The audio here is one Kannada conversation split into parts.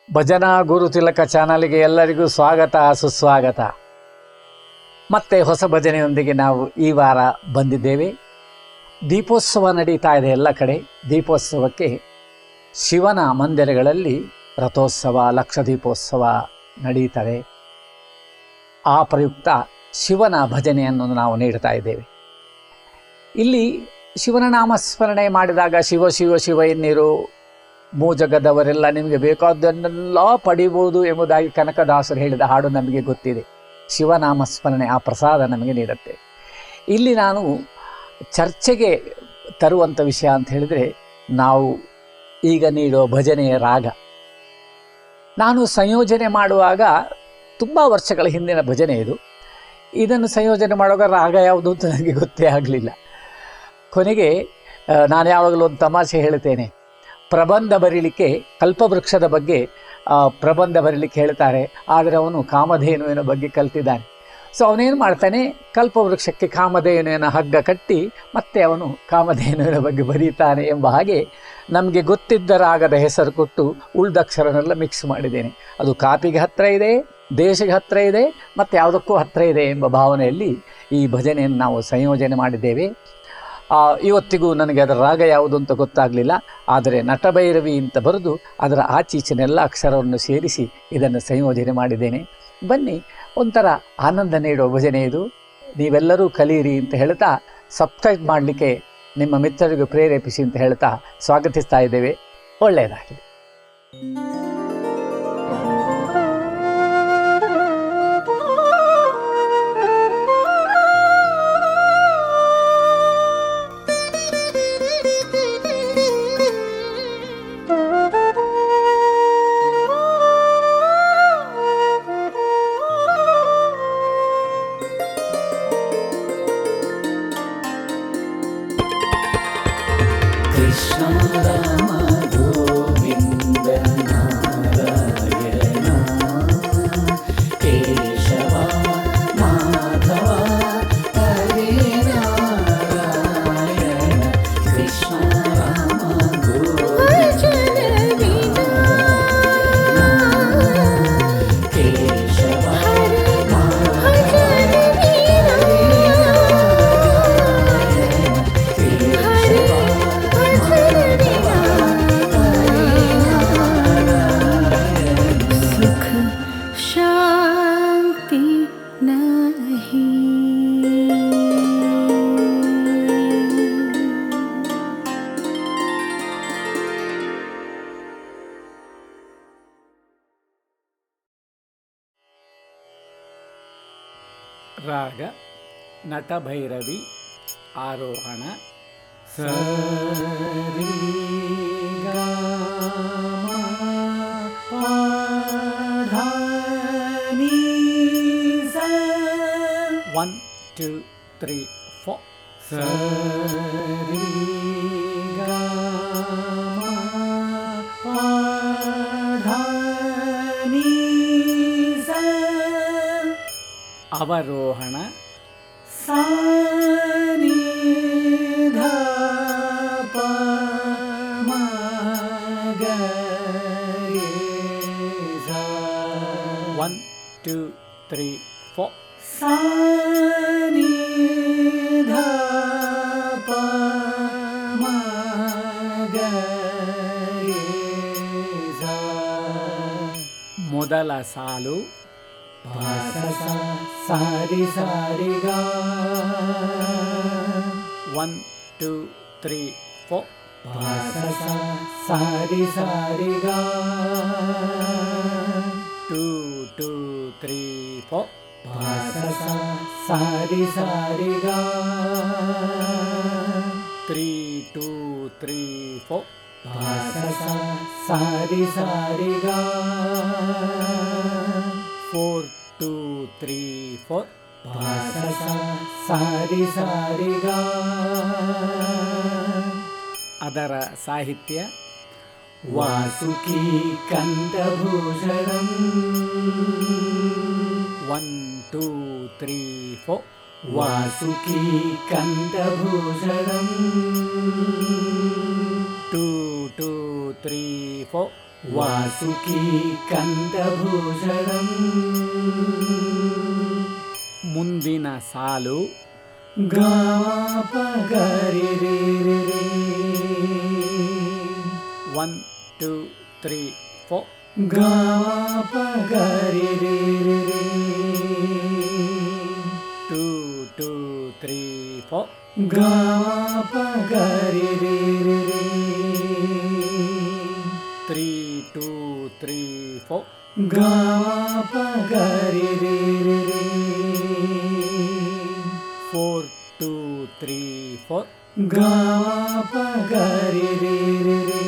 ಭಜನಾ ಗುರುತಿಲಕ ಚಾನಲ್ಗೆ ಎಲ್ಲರಿಗೂ ಸ್ವಾಗತ ಸುಸ್ವಾಗತ. ಮತ್ತೆ ಹೊಸ ಭಜನೆಯೊಂದಿಗೆ ನಾವು ಈ ವಾರ ಬಂದಿದ್ದೇವೆ. ದೀಪೋತ್ಸವ ನಡೀತಾ ಇದೆ ಎಲ್ಲ ಕಡೆ. ದೀಪೋತ್ಸವಕ್ಕೆ ಶಿವನ ಮಂದಿರಗಳಲ್ಲಿ ರಥೋತ್ಸವ, ಲಕ್ಷ ದೀಪೋತ್ಸವ ನಡೀತವೆ. ಆ ಪ್ರಯುಕ್ತ ಶಿವನ ಭಜನೆಯನ್ನು ನಾವು ನೀಡ್ತಾ ಇದ್ದೇವೆ. ಇಲ್ಲಿ ಶಿವನ ನಾಮಸ್ಮರಣೆ ಮಾಡಿದಾಗ ಶಿವ ಶಿವ ಶಿವ ಎನ್ನಿರು, ಮೂಜಗದವರೆಲ್ಲ ನಿಮಗೆ ಬೇಕಾದ್ದನ್ನೆಲ್ಲ ಪಡಿಬೋದು ಎಂಬುದಾಗಿ ಕನಕದಾಸರು ಹೇಳಿದ ಹಾಡು ನಮಗೆ ಗೊತ್ತಿದೆ. ಶಿವನಾಮಸ್ಮರಣೆ ಆ ಪ್ರಸಾದ ನಮಗೆ ನೀಡುತ್ತೆ. ಇಲ್ಲಿ ನಾನು ಚರ್ಚೆಗೆ ತರುವಂಥ ವಿಷಯ ಅಂತ ಹೇಳಿದರೆ, ನಾವು ಈಗ ನೀಡುವ ಭಜನೆಯ ರಾಗ. ನಾನು ಸಂಯೋಜನೆ ಮಾಡುವಾಗ ತುಂಬ ವರ್ಷಗಳ ಹಿಂದಿನ ಭಜನೆ ಇದು. ಇದನ್ನು ಸಂಯೋಜನೆ ಮಾಡುವಾಗ ರಾಗ ಯಾವುದು ಅಂತ ನನಗೆ ಗೊತ್ತೇ ಆಗಲಿಲ್ಲ. ಕೊನೆಗೆ ನಾನು ಯಾವಾಗಲೂ ಒಂದು ತಮಾಷೆ ಹೇಳ್ತೇನೆ. ಪ್ರಬಂಧ ಬರೀಲಿಕ್ಕೆ ಕಲ್ಪವೃಕ್ಷದ ಬಗ್ಗೆ ಪ್ರಬಂಧ ಬರೀಲಿಕ್ಕೆ ಹೇಳ್ತಾರೆ, ಆದರೆ ಅವನು ಕಾಮಧೇನುವಿನ ಬಗ್ಗೆ ಕಲ್ತಿದ್ದಾನೆ. ಸೊ ಅವನೇನು ಮಾಡ್ತಾನೆ, ಕಲ್ಪವೃಕ್ಷಕ್ಕೆ ಕಾಮಧೇನುವಿನ ಹಗ್ಗ ಕಟ್ಟಿ ಮತ್ತೆ ಅವನು ಕಾಮಧೇನುವಿನ ಬಗ್ಗೆ ಬರೀತಾನೆ ಎಂಬ ಹಾಗೆ ನಮಗೆ ಗೊತ್ತಿದ್ದ ರಾಗದ ಹೆಸರು ಕೊಟ್ಟು ಉಳ್ದಕ್ಷರನೆಲ್ಲ ಮಿಕ್ಸ್ ಮಾಡಿದ್ದೇನೆ. ಅದು ಕಾಪಿಗೆ ಹತ್ತಿರ ಇದೆ, ದೇಶಕ್ಕೆ ಹತ್ತಿರ ಇದೆ, ಮತ್ತು ಯಾವುದಕ್ಕೂ ಹತ್ತಿರ ಇದೆ ಎಂಬ ಭಾವನೆಯಲ್ಲಿ ಈ ಭಜನೆಯನ್ನು ನಾವು ಸಂಯೋಜನೆ ಮಾಡಿದ್ದೇವೆ. ಇವತ್ತಿಗೂ ನನಗೆ ಅದರ ರಾಗ ಯಾವುದು ಅಂತ ಗೊತ್ತಾಗಲಿಲ್ಲ. ಆದರೆ ನಟಭೈರವಿ ಅಂತ ಬರೆದು ಅದರ ಆಚೀಚಿನೆಲ್ಲ ಅಕ್ಷರವನ್ನು ಸೇರಿಸಿ ಇದನ್ನು ಸಂಯೋಜನೆ ಮಾಡಿದ್ದೇನೆ. ಬನ್ನಿ, ಒಂಥರ ಆನಂದ ನೀಡುವ ಭಜನೆ ಇದು. ನೀವೆಲ್ಲರೂ ಕಲಿಯಿರಿ ಅಂತ ಹೇಳ್ತಾ, ಸಬ್ಸ್ಕ್ರೈಬ್ ಮಾಡಲಿಕ್ಕೆ ನಿಮ್ಮ ಮಿತ್ರರಿಗೂ ಪ್ರೇರೇಪಿಸಿ ಅಂತ ಹೇಳ್ತಾ ಸ್ವಾಗತಿಸ್ತಾ ಇದ್ದೇವೆ. ಒಳ್ಳೆಯದಾಗಲಿ. Krishna Rama Govinda Narayana Keshava Madhava Hare Narayana Krishna Rama Govinda Keshava ರಾಗ ನಟಭೈರವಿ, ಆರೋಹಣ ಸರಿ ಗಾಮ ಪಾಧಾನಿ ಸಾ 1 2 3 4. ಸರಿ ಗಾಮ ಪಾಧಾನಿ ಸಾ ಅವರೋಹಣ ಸಾನಿ ಧ ಪ ಮ ಗ ರೆ ಸಾ 1 2 3 4. ಸಾನಿ ಧ ಪ ಮ ಗ ರೆ ಸಾ ಮೊದಲ ಸಾಲು ಪಾಸ ಸಾ ಸಾರಿ ಸಾರಿ ಗಾ 1 2 3 4. ಪಾಸ ಸಾ ಸಾರಿ ಸಾರಿ ಗಾ 2 2 3 4. ಪಾಸ ಸಾ ಸಾರಿ ಸಾರಿ ಗಾ 3 2 3 4. ಪಾಸ ಸಾ ಸಾರಿ ಸಾರಿ ಗಾ 4 2 3 4. ಪಾಸ ಸಾ ಸಾರಿ ಸಾರಿ ಗಾ. ಅದರ ಸಾಹಿತ್ಯ ವಾಸುಕಿ ಕಂಠಭೂಷಣಂ 1 2 3 4. ವಾಸುಕಿ ಕಂಠಭೂಷಣಂ 2 2 3 4. ವಾಸುಕಿ ಕಂಠಭೂಷಣಂ. ಮುಂದಿನ ಸಾಲು ಗಾಪ ಗರಿ ರೇ ರೇ ರೇ. 1 2 3 4. ಗಾಪ ಗರಿ ರೇ ರೇ ರೇ. 2 2 3 4. ಗಾಪ ಗರಿ ರೇ ರೇ ರೇ. 3 2 3 4. ಗಾಪ ಗರಿ ರೇ ರೇ ರೇ. 4 2 3 4. ಗಾಪ ಗರಿ ರೇ ರೇ ರೇ.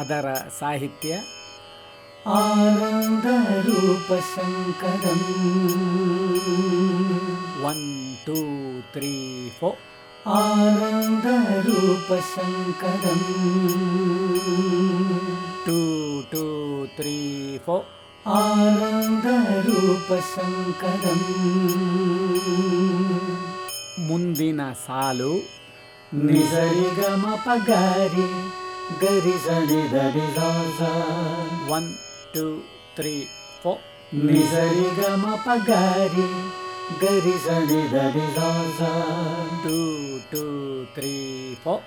ಅದರ ಸಾಹಿತ್ಯ ಆನಂದ ರೂಪ ಶಂಕರಂ. 1 2 3 4. ಆನಂದ ರೂಪ ಶಂಕರಂ. 2 2 3 4. ಆನಂದ ರೂಪ ಶಂಕರಂ. ಮುಂದಿನ ಸಾಲು ನಿಸರಿ ಗಮ ಪಗಾರಿ ಗರಿ ಸರಿ ಧರಿ ಸ. 1 2 3 4. ನಿಸರಿ ಗಮ ಪಗಾರಿ ಗರಿ ಸರಿ ಧರಿ ಸ. 2 2 3 4.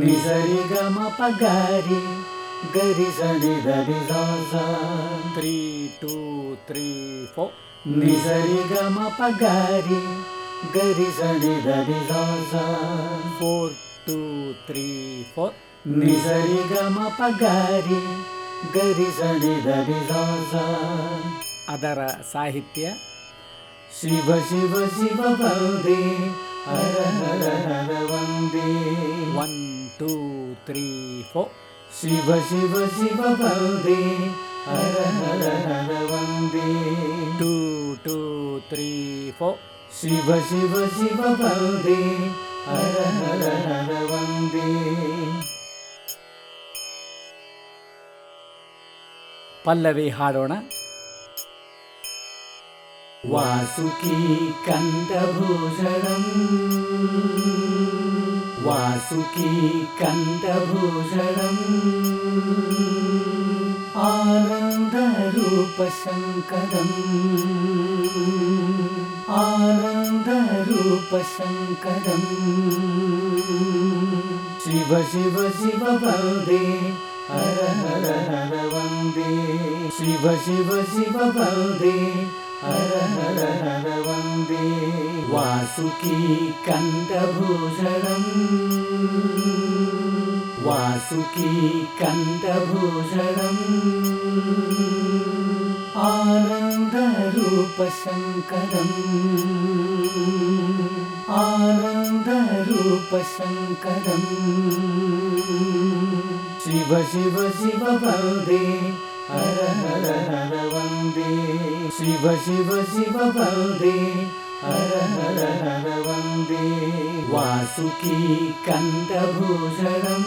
ನಿಸರಿ ಗಮ ಪಗಾರಿ ಗರಿ ಸರಿ ಧರಿ ಸ. 3 2 3 4. ನಿಸರಿ ಗಮ ಪಗಾರಿ ಗರಿ ಸರಿ ಧರಿ ಸ. 4 2 3 4. ನಿಸರಿ ಗಮ ಪಗಾರಿ ಗರಿ ಸರಿ ಧರಿ ಸ. ಅದರ ಸಾಹಿತ್ಯ ಶಿವ ಶಿವ ಶಿವ ವಂದೇ ಹರ ಹರ ಹರ ವಂದೇ. 1 2 3 4. ಶಿವ ಶಿವ ಶಿವ ವಂದೇ ಹರ ಹರ ಹರ ವಂದೇ. 2 2 3 4. ಶಿವ ಶಿವ ಶಿವ ವಂದೇ ಹರ ಹರ ಹರ ವಂದೇ. ಪಲ್ಲವಿ ಹಾಡೋಣ. ವಾಸುಕಿ ಕಂಠಭೂಷಣಂ. ವಾಸುಕಿ ಕಂಠಭೂಷಣಂ. ಆನಂದ ರೂಪ ಶಂಕರಂ. ಆನಂದ ರೂಪ ಶಂಕರಂ. ಶಿವ ಶಿವ ಶಿವ ವಂದೇ ಹರ ಹರ ಹರ ವಂದೇ. ಶಿವ ಶಿವ ಶಿವ ವಂದೇ ಹರ ಹರ ಹರ ವಂದೇ. ವಾಸುಕಿ ಕಂಠಭೂಷಣಂ. ವಾಸುಕಿ ಕಂಠಭೂಷಣಂ. ಆನಂದ ರೂಪ ಶಂಕರಂ. ಆನಂದ ರೂಪ ಶಂಕರಂ. ಶಿವ ಶಿವ ಶಿವ ವಂದೇ ಹರ ಹರ ಹರ ವಂದೇ. ಶಿವ ಶಿವ ಶಿವ ವಂದೇ ಹರ ಹರ ಹರ ವಂದೇ. ವಾಸುಕಿ ಕಂಠಭೂಷಣಂ.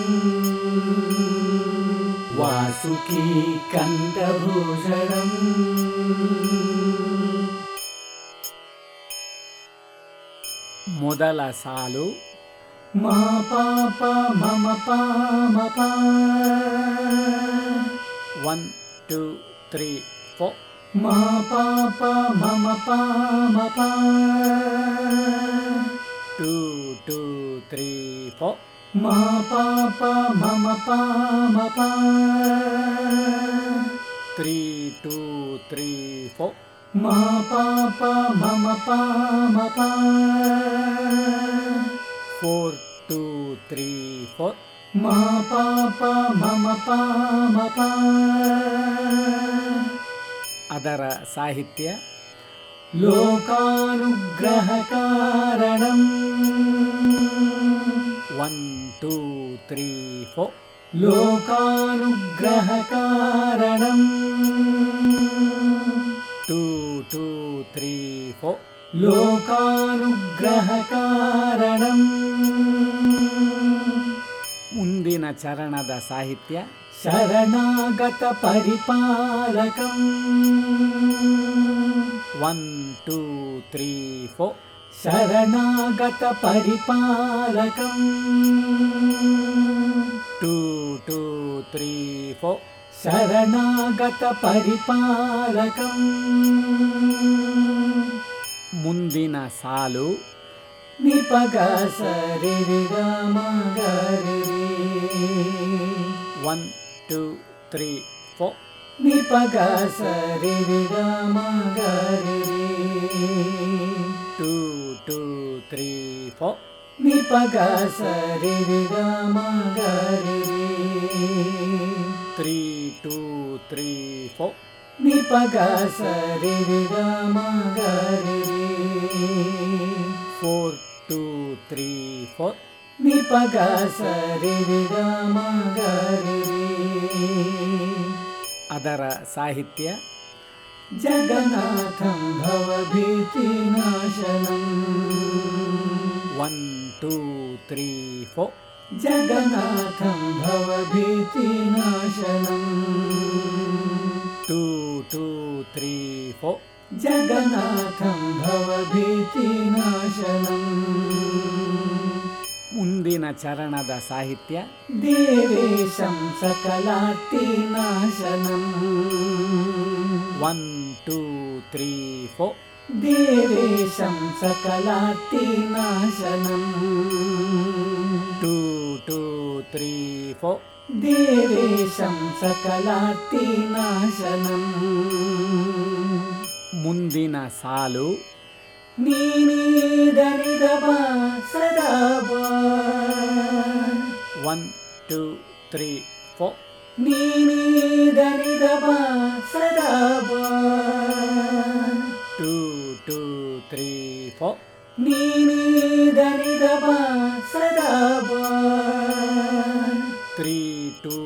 ವಾಸುಕಿ ಕಂಠಭೂಷಣಂ. ಮೊದಲ ಸಾಲು ಮಾ ಪಾಪ ಮಮ ಪಾಮ. 1 2 3 4. ಮಾ ಪಾಪ ಮಮ ಪಾಮ. 2 2 3 4. ಮಾ ಪಾಪ ಮಮ ಪಾಮ. 3 2 3 4. ಮಾ ಪಾಪ ಮಮ ಪಾಮ. 4 2 3 4. ಮಾ ಪಾಪ ಮಮ ಪಾಮ. ಅದರ ಸಾಹಿತ್ಯ ಲೋಕಾನುಗ್ರಹ ಕಾರಣಂ. 1 2 3 4. ಲೋಕಾನುಗ್ರಹ ಕಾರಣಂ. 2 2 3 4. ಲೋಕಾನುಗ್ರಹ ಕಾರಣಂ. ಮುಂದಿನ ಚರಣದ ಸಾಹಿತ್ಯ ಶರಣಾಗತ ಪರಿಪಾಲಕಂ. 1 2 3 4. ಶರಣಾಗತ ಪರಿಪಾಲಕಂ. 2 2 3 4 ಶರಣಾಗತ ಪರಿಪಾಲಕಂ ಮುಂದಿನ ಸಾಲು ನಿಪಗ ಸರಿ ರಿ ಗ ಮ ಗ ರಿ ರಿ 1 2 3 4 ನಿಪಗ ಸರಿ ರಿ ಗ ಮ ಗ ರಿ ರಿ 2 2 3 4 ನಿಪಗ ಸರಿ ರಿ ಗ ಮ ಗ ರಿ ರಿ 3 2 3 4 ನಿಪಗ ಸರಿ ರಿ ಗ ಮ ಗ ರಿ ರಿ 4 2 3 4 ನಿಪಗ ಸರಿ ರಿ ಗ ಮ ಗ ರಿ ರಿ ಅದರ ಸಾಹಿತ್ಯ ಜಗನ್ನಾಥಂ ಭವಭೀತಿನಾಶನಂ 1 2 3 4 ಜಗನ್ನಾಥಂ ಭವಭೀತಿನಾಶನಂ 2 2 3 4 ಜಗನ್ನಾಥಂ ಭವಭೀತಿನಾಶನಂ ಮುಂದಿನ ಚರಣದ ಸಾಹಿತ್ಯ ದೇವೇಶಂ ಸಕಲಾರ್ತಿನಾಶನಂ 1 2 3 4 ದೇವೇಶಂ ಸಕಲಾರ್ತಿನಾಶನಂ 2 2 3 4 ದೇವೇಶಂ ಸಕಲಾರ್ತಿನಾಶನಂ ಮುಂದಿನ ಸಾಲು ನೀನಿದರಿದಬ ಸದಾಬ 1 2 3 4 ನೀನಿದರಿದಬ ಸದಾಬ 2 2 3 4 ನೀನಿದರಿದಬ ಸದಾಬ 3 2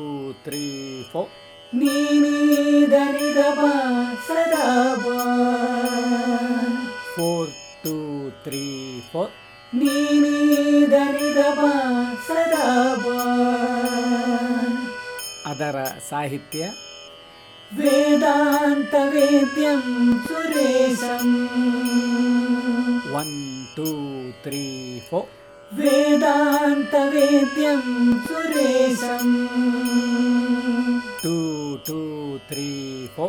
3 4 ನೀನಿದರಿದಬ ಸದಾಬ 4 2 3 4 ನೀನಿದರಿದಬ ಸದಾಬ ಅದರ ಸಾಹಿತ್ಯ ವೇದಾಂತ ವೇದ್ಯಂ ಸುರೇಶಂ 1 2 3 4 ವೇದಾಂತ ವೇದ್ಯಂ ಸುರೇಶಂ 2 2 3 4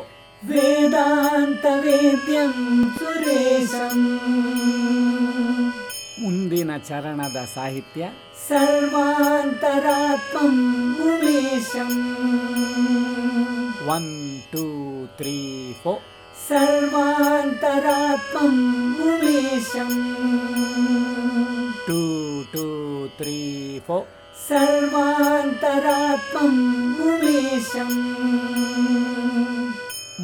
ವೇದಾಂತ ವೇದ್ಯಂ ಸುರೇಶಂ ಮುಂದಿನ ಚರಣದ ಸಾಹಿತ್ಯ ಸರ್ವಾಂತರಾತ್ಮಂ ಉಮೇಶಂ 1 2 3 4 ಸರ್ವಾಂತರಾತ್ಮಂ ಉಮೇಶಂ 2 2 3 4 ಸರ್ವಾಂತರಾತ್ಮಂ ಉಮೇಶಂ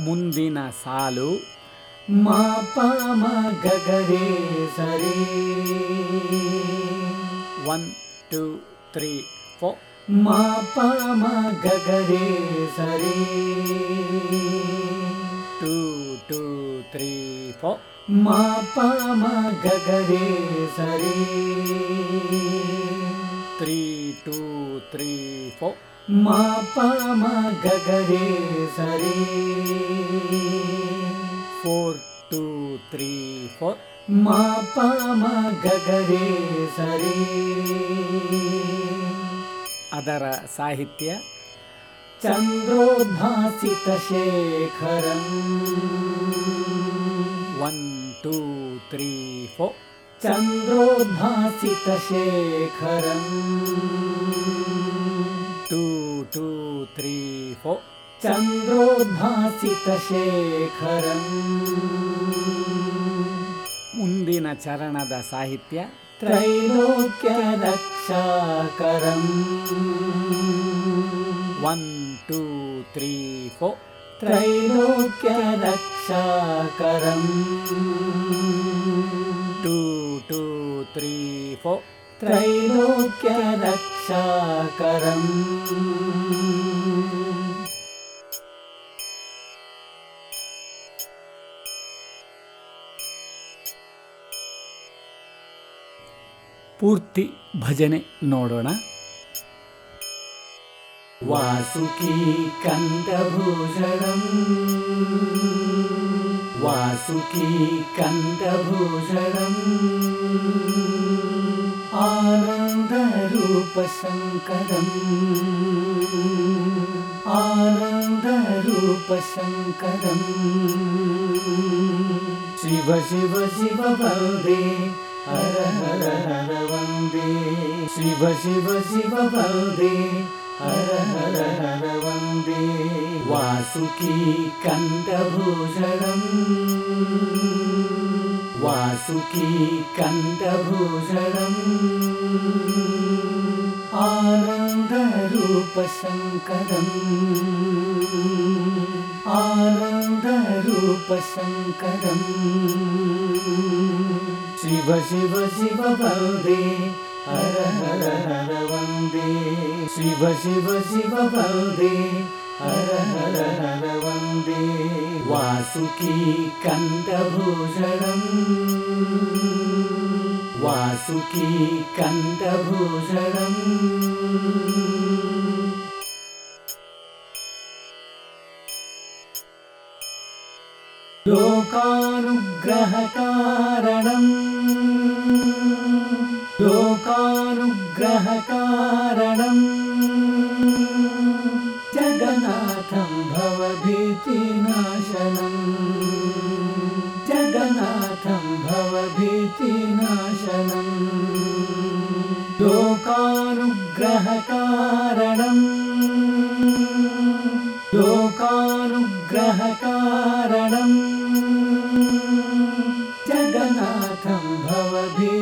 ಮುಂದಿನ ಸಾಲು ಮಾ ಪಾಮ ಗಗರೆ ಸರಿ 1 2 3 4 ಮಾ ಪಾಮ ಗಗರೆ ಸರಿ 2 2 3 4 ಮಾ ಪಾಮ ಗಗರೆ ಸರಿ 3 2 3 4 ಮಾ ಪಾಮ ಗಗರೆ ಸರಿ 4 2 3 4 ಮಾ ಪಾಮ ಗಗರೆ ಸರಿ ಅದರ ಸಾಹಿತ್ಯ ಚಂದ್ರೋದ್ಭಾಸಿತ ಶೇಖರಂ 1 2 3 4 ಚಂದ್ರೋದ್ಭಾಸಿತ ಶೇಖರಂ 2 2 3 4 ಚಂದ್ರೋದ್ಭಾಸಿತ ಶೇಖರಂ ಮುಂದಿನ ಚರಣದ ಸಾಹಿತ್ಯ ತ್ರೈಲೋಕ್ಯ ರಕ್ಷಾಕರಂ 1 2 3 4 ತ್ರೈಲೋಕ್ಯ ರಕ್ಷಾಕರಂ 2 2 3 4 ತ್ರೈಲೋಕ್ಯ ರಕ್ಷಾಕರಂ ಪೂರ್ತಿ ಭಜನೆ ನೋಡೋಣ. ವಾಸುಕಿ ಕಂದಭೂಷಣಂ ವಾಸುಕಿ ಕಂದಭೂಷಣಂ ಆನಂದರೂಪ आनन्दरूपशङ्करम् आनन्दरूपशङ्करम् शिव शिव शिव वन्दे हर हर हर वन्दे शिव शिव शिव वन्दे हर हर हर वन्दे वासुकी कण्ठभूषणम् वासुकी कण्ठभूषणम् आनन्दरूपशङ्करम् आनन्दरूपशङ्करम् शिव शिव शिव वन्दे हर हर हर वन्दे शिव शिव शिव वन्दे हर हर हर वन्दे वासुकी कण्ठभूषणम् वासुकी कण्ठभूषणम् लोकानुग्रहकारणम् लोकानुग्रहकारणम् जगन्नाथं भवभीतिनाशनम् जगन्नाथं भवभीतिनाशनम् लोकानुग्रहकारणम् लोकानुग्रहकारणम् जगन्नाथं भवभीतिनाशनम्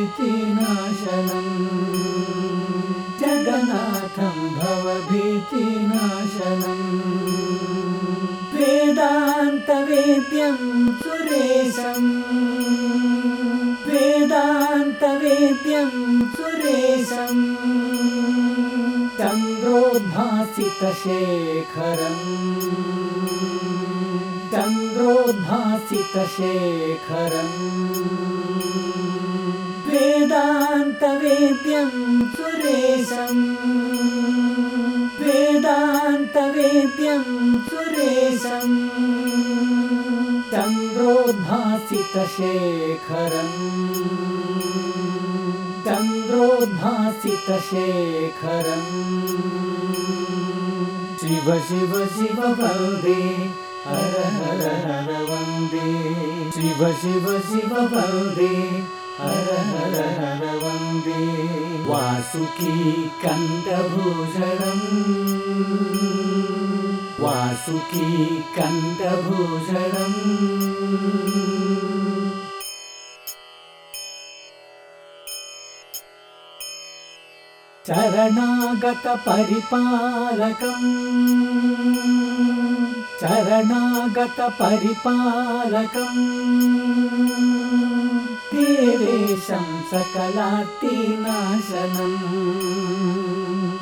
जगन्नाथं भवभीतिनाशनम् वेदान्तवेद्यं सुरेशम् वेदान्तवेद्यं सुरेशम् चन्द्रोद्भासितशेखरम् चन्द्रोद्भासितशेखरम् वेदान्तवेद्यं सुरेशम् वेदान्तवेद्यं सुरेशम् चन्द्रोद्भासितशेखरम् चन्द्रोद्भासितशेखरम् शिव शिव शिव वन्दे हर हर हर वन्दे शिव शिव शिव वन्दे हर हर हर वन्दे वासुकी कण्ठभूषणम् वासुकी कण्ठभूषणम् शरणागत परिपालकम् शरणागत परिपालकम् देवेशं सकलार्तिनाशनम्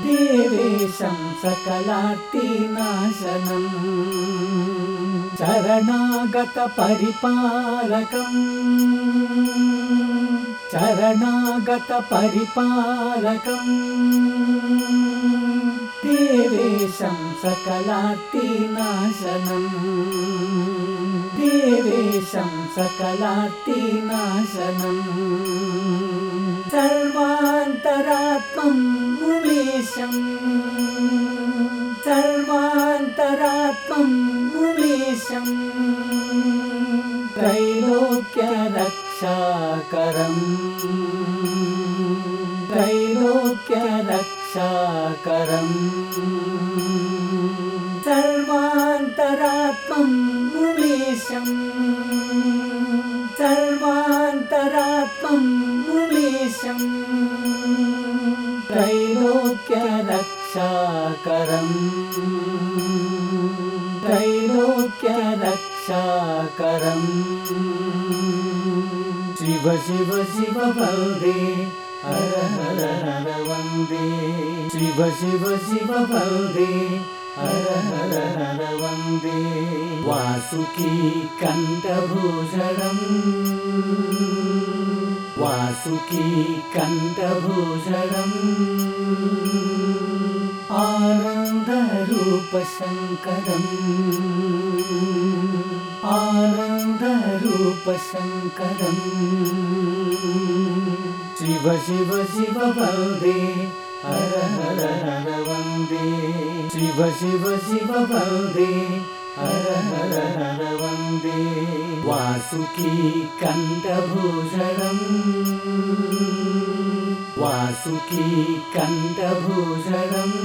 देवेशं सकलार्तिनाशनम् शरणागत परिपालकम् शरणागत परिपालकम् देवेशं सकलार्तिनाशनम् देवेशं सकलार्तिनाशनम् सर्वान्तरात्मं उमेशम् सर्वान्तरात्मं उमेशम् त्रैलोक्यरक्षाकरम् त्रैलोक्यरक्षाकरम् सर्वान्तरात्मं उमेशम् सर्वान्तरात्मं उमेशम् त्रैलोक्यरक्षाकरम् त्रैलोक्यरक्षाकरम् शिव शिव शिव वन्दे हर हर हर वन्दे शिव शिव शिव वन्दे हर हर हर वन्दे वासुकी कण्ठभूषणम् वासुकी कण्ठभूषणम् आनन्दरूपशङ्करम् आनन्दरूपशङ्करम् शिव शिव शिव वन्दे हर हर हर वन्दे शिव शिव शिव वन्दे हर हर हर वन्दे वासुकी कण्ठभूषणम् वासुकी कण्ठभूषणम्